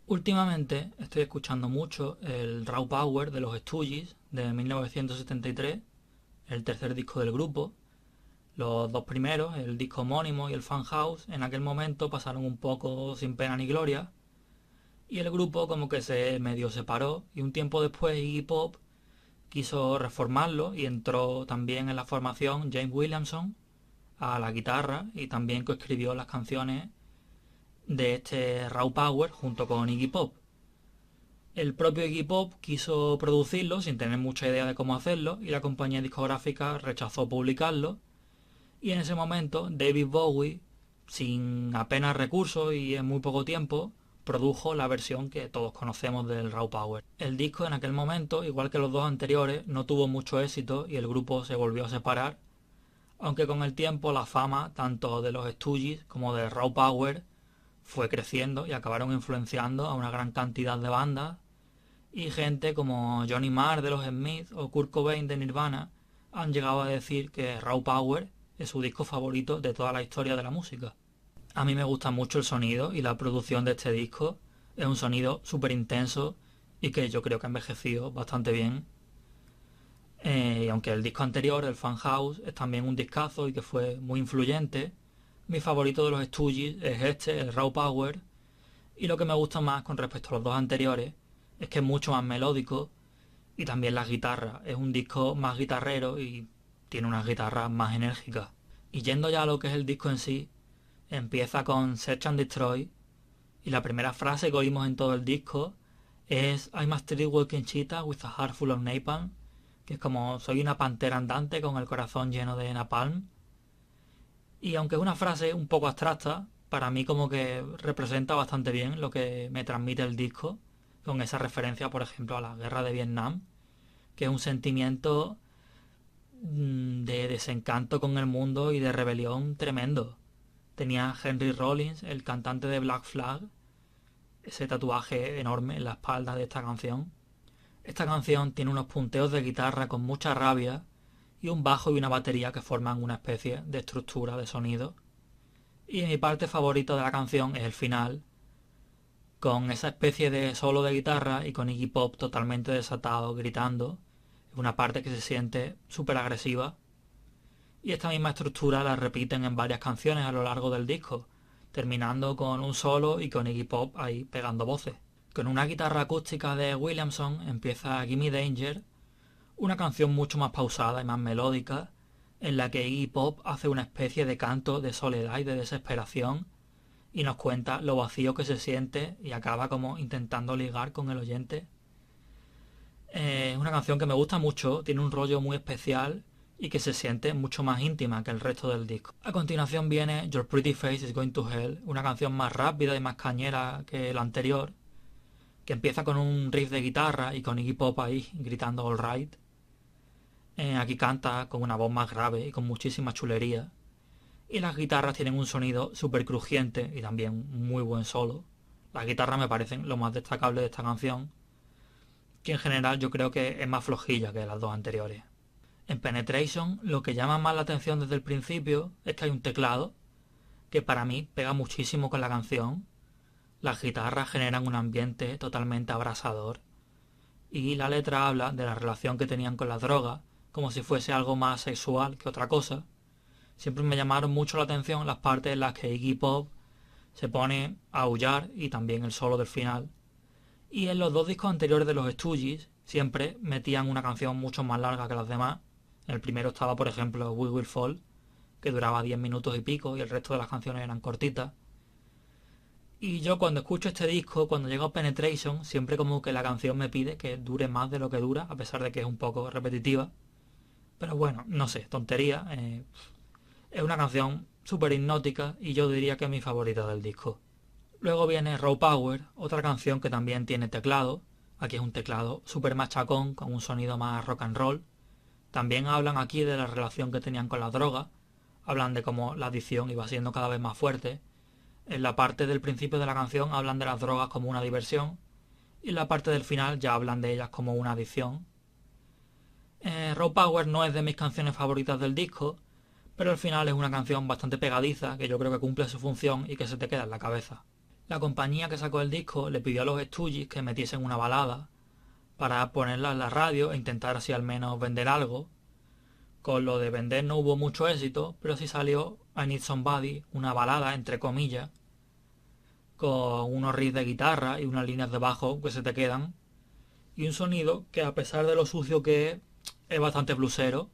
Últimamente estoy escuchando mucho el Raw Power de los Stooges de 1973, el tercer disco del grupo. Los dos primeros, el disco homónimo y el Funhouse, en aquel momento pasaron un poco sin pena ni gloria, y el grupo como que se medio separó, y un tiempo después Iggy Pop quiso reformarlo y entró también en la formación James Williamson a la guitarra, y también coescribió las canciones de este Raw Power junto con Iggy Pop. El propio Iggy Pop quiso producirlo sin tener mucha idea de cómo hacerlo, y la compañía discográfica rechazó publicarlo, y en ese momento David Bowie, sin apenas recursos y en muy poco tiempo, produjo la versión que todos conocemos del Raw Power. El disco en aquel momento, igual que los dos anteriores, no tuvo mucho éxito y el grupo se volvió a separar, aunque con el tiempo la fama tanto de los Stooges como de Raw Power fue creciendo y acabaron influenciando a una gran cantidad de bandas, y gente como Johnny Marr de los Smiths o Kurt Cobain de Nirvana han llegado a decir que Raw Power es su disco favorito de toda la historia de la música. A mí me gusta mucho el sonido y la producción de este disco. Es un sonido súper intenso y que yo creo que ha envejecido bastante bien. Y aunque el disco anterior, el Funhouse, es también un discazo y que fue muy influyente, mi favorito de los Stooges es este, el Raw Power, y lo que me gusta más con respecto a los dos anteriores es que es mucho más melódico, y también las guitarras. Es un disco más guitarrero y tiene unas guitarras más enérgicas. Y yendo ya a lo que es el disco en sí, empieza con Search and Destroy, y la primera frase que oímos en todo el disco es I'm a street walking cheetah with a heart full of napalm, que es como soy una pantera andante con el corazón lleno de napalm. Y aunque es una frase un poco abstracta, para mí como que representa bastante bien lo que me transmite el disco, con esa referencia, por ejemplo, a la guerra de Vietnam, que es un sentimiento de desencanto con el mundo y de rebelión tremendo. Tenía Henry Rollins, el cantante de Black Flag, ese tatuaje enorme en la espalda de esta canción. Esta canción tiene unos punteos de guitarra con mucha rabia y un bajo y una batería que forman una especie de estructura de sonido. Y mi parte favorita de la canción es el final, con esa especie de solo de guitarra y con Iggy Pop totalmente desatado, gritando. Es una parte que se siente súper agresiva. Y esta misma estructura la repiten en varias canciones a lo largo del disco, terminando con un solo y con Iggy Pop ahí pegando voces. Con una guitarra acústica de Williamson empieza Gimme Danger, una canción mucho más pausada y más melódica, en la que Iggy Pop hace una especie de canto de soledad y de desesperación, y nos cuenta lo vacío que se siente y acaba como intentando ligar con el oyente. Es una canción que me gusta mucho, tiene un rollo muy especial y que se siente mucho más íntima que el resto del disco. A continuación viene Your Pretty Face is Going to Hell, una canción más rápida y más cañera que la anterior, que empieza con un riff de guitarra y con Iggy Pop ahí gritando All Right. Aquí canta con una voz más grave y con muchísima chulería, y las guitarras tienen un sonido súper crujiente y también muy buen solo. Las guitarras me parecen lo más destacable de esta canción, que en general yo creo que es más flojilla que las dos anteriores. En Penetration lo que llama más la atención desde el principio es que hay un teclado que para mí pega muchísimo con la canción. Las guitarras generan un ambiente totalmente abrasador y la letra habla de la relación que tenían con la droga como si fuese algo más sexual que otra cosa. Siempre me llamaron mucho la atención las partes en las que Iggy Pop se pone a aullar y también el solo del final. Y en los dos discos anteriores de los Stooges siempre metían una canción mucho más larga que las demás. En el primero estaba, por ejemplo, We Will Fall, que duraba 10 minutos y pico, y el resto de las canciones eran cortitas. Y yo cuando escucho este disco, cuando llego a Penetration, siempre como que la canción me pide que dure más de lo que dura, a pesar de que es un poco repetitiva. Pero bueno, no sé, tontería. Es una canción súper hipnótica y yo diría que es mi favorita del disco. Luego viene Raw Power, otra canción que también tiene teclado. Aquí es un teclado súper machacón, con un sonido más rock and roll. También hablan aquí de la relación que tenían con la droga. Hablan de cómo la adicción iba siendo cada vez más fuerte. En la parte del principio de la canción hablan de las drogas como una diversión. Y en la parte del final ya hablan de ellas como una adicción. Raw Power no es de mis canciones favoritas del disco, pero al final es una canción bastante pegadiza que yo creo que cumple su función y que se te queda en la cabeza. La compañía que sacó el disco le pidió a los Stooges que metiesen una balada para ponerla en la radio e intentar así al menos vender algo. Con lo de vender no hubo mucho éxito, pero sí salió I Need Somebody, una balada entre comillas, con unos riffs de guitarra y unas líneas de bajo que se te quedan, y un sonido que, a pesar de lo sucio que es bastante bluesero,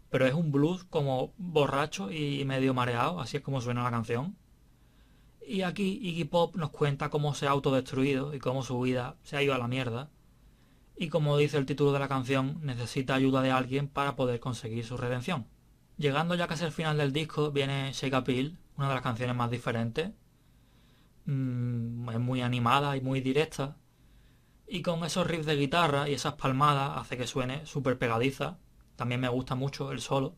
pero es un blues como borracho y medio mareado, así es como suena la canción. Y aquí Iggy Pop nos cuenta cómo se ha autodestruido y cómo su vida se ha ido a la mierda. Y como dice el título de la canción, necesita ayuda de alguien para poder conseguir su redención. Llegando ya casi al final del disco viene Shake a Pill, una de las canciones más diferentes. Es muy animada y muy directa. Y con esos riffs de guitarra y esas palmadas hace que suene súper pegadiza. También me gusta mucho el solo.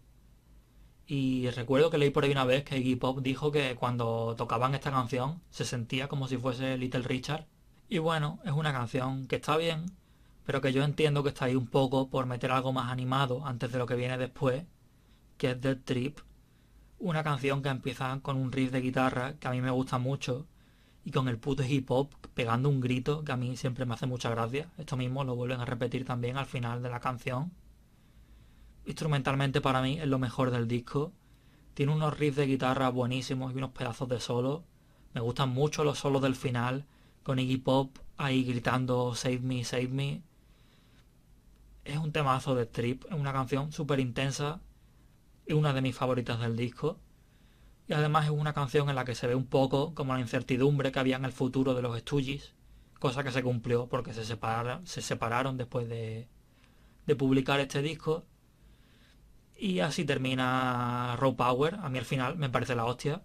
Y recuerdo que leí por ahí una vez que Iggy Pop dijo que cuando tocaban esta canción se sentía como si fuese Little Richard. Y bueno, es una canción que está bien, pero que yo entiendo que está ahí un poco por meter algo más animado antes de lo que viene después, que es The Trip, una canción que empieza con un riff de guitarra que a mí me gusta mucho y con el puto hip hop pegando un grito que a mí siempre me hace mucha gracia. Esto mismo lo vuelven a repetir también al final de la canción. Instrumentalmente para mí es lo mejor del disco. Tiene unos riffs de guitarra buenísimos y unos pedazos de solo. Me gustan mucho los solos del final, con Iggy Pop ahí gritando Save me, save me. Es un temazo de Trip, es una canción súper intensa y una de mis favoritas del disco. Y además es una canción en la que se ve un poco como la incertidumbre que había en el futuro de los Stooges, cosa que se cumplió porque se separaron después de publicar este disco. Y así termina Raw Power. A mí al final me parece la hostia.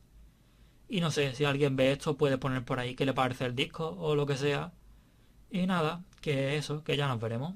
Y no sé, si alguien ve esto puede poner por ahí qué le parece el disco o lo que sea. Y nada, que eso, que ya nos veremos.